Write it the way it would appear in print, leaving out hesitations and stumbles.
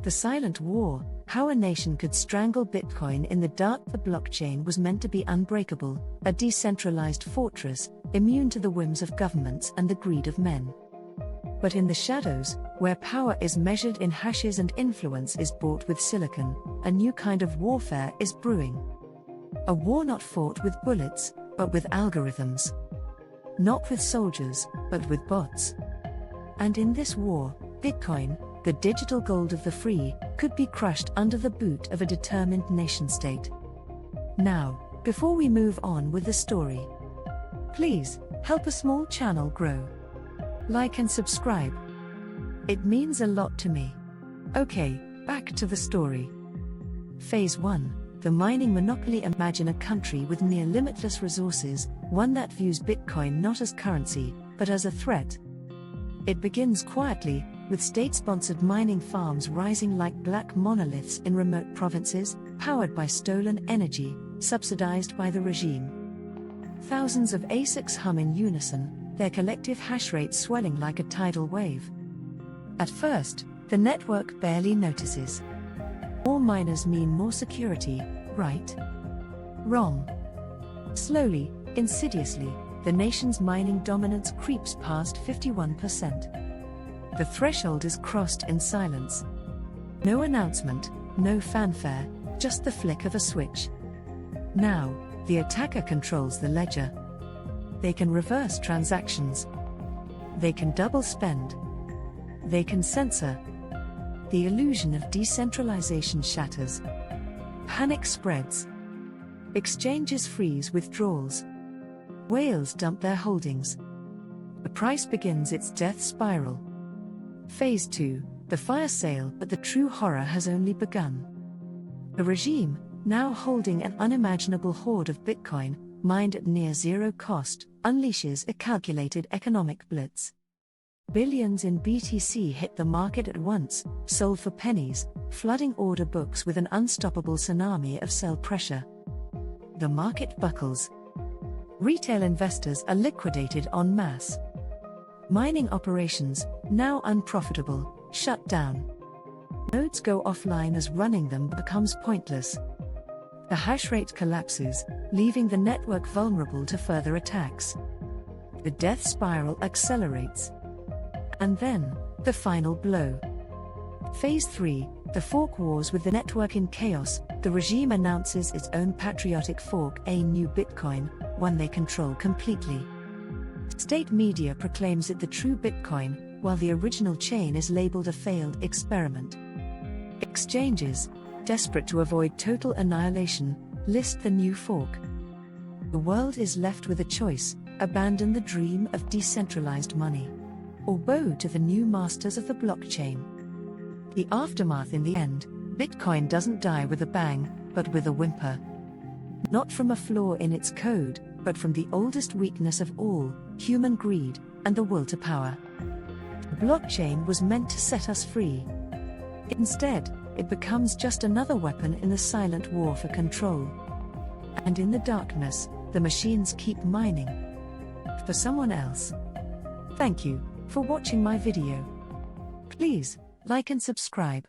The Silent War, how a nation could strangle Bitcoin in the dark. The blockchain was meant to be unbreakable, a decentralized fortress, immune to the whims of governments and the greed of men. But in the shadows, where power is measured in hashes and influence is bought with silicon, a new kind of warfare is brewing. A war not fought with bullets, but with algorithms. Not with soldiers, but with bots. And in this war, Bitcoin, the digital gold of the free, could be crushed under the boot of a determined nation-state. Now, before we move on with the story, please, help a small channel grow. Like and subscribe. It means a lot to me. Okay, back to the story. Phase 1, the mining monopoly. Imagine a country with near limitless resources, one that views Bitcoin not as currency, but as a threat. It begins quietly, with state-sponsored mining farms rising like black monoliths in remote provinces, powered by stolen energy, subsidized by the regime. Thousands of ASICs hum in unison, their collective hash rate swelling like a tidal wave. At first, the network barely notices. More miners mean more security, right? Wrong. Slowly, insidiously, the nation's mining dominance creeps past 51%. The threshold is crossed in silence. No announcement, no fanfare, just the flick of a switch. Now, the attacker controls the ledger. They can reverse transactions. They can double spend. They can censor. The illusion of decentralization shatters. Panic spreads. Exchanges freeze withdrawals. Whales dump their holdings. The price begins its death spiral. Phase 2, the fire sale. But the true horror has only begun. The regime, now holding an unimaginable hoard of Bitcoin, mined at near zero cost, unleashes a calculated economic blitz. Billions in BTC hit the market at once, sold for pennies, flooding order books with an unstoppable tsunami of sell pressure. The market buckles. Retail investors are liquidated en masse. Mining operations, now unprofitable, shut down. Nodes go offline as running them becomes pointless. The hash rate collapses, leaving the network vulnerable to further attacks. The death spiral accelerates. And then, the final blow. Phase 3, the fork wars. With the network in chaos, the regime announces its own patriotic fork, a new Bitcoin, one they control completely. State media proclaims it the true Bitcoin, while the original chain is labeled a failed experiment. Exchanges, desperate to avoid total annihilation, list the new fork. The world is left with a choice: abandon the dream of decentralized money, or bow to the new masters of the blockchain. The aftermath. In the end, Bitcoin doesn't die with a bang, but with a whimper. Not from a flaw in its code, but from the oldest weakness of all, human greed, and the will to power. The blockchain was meant to set us free. Instead, it becomes just another weapon in the silent war for control. And in the darkness, the machines keep mining. For someone else. Thank you for watching my video. Please, like and subscribe.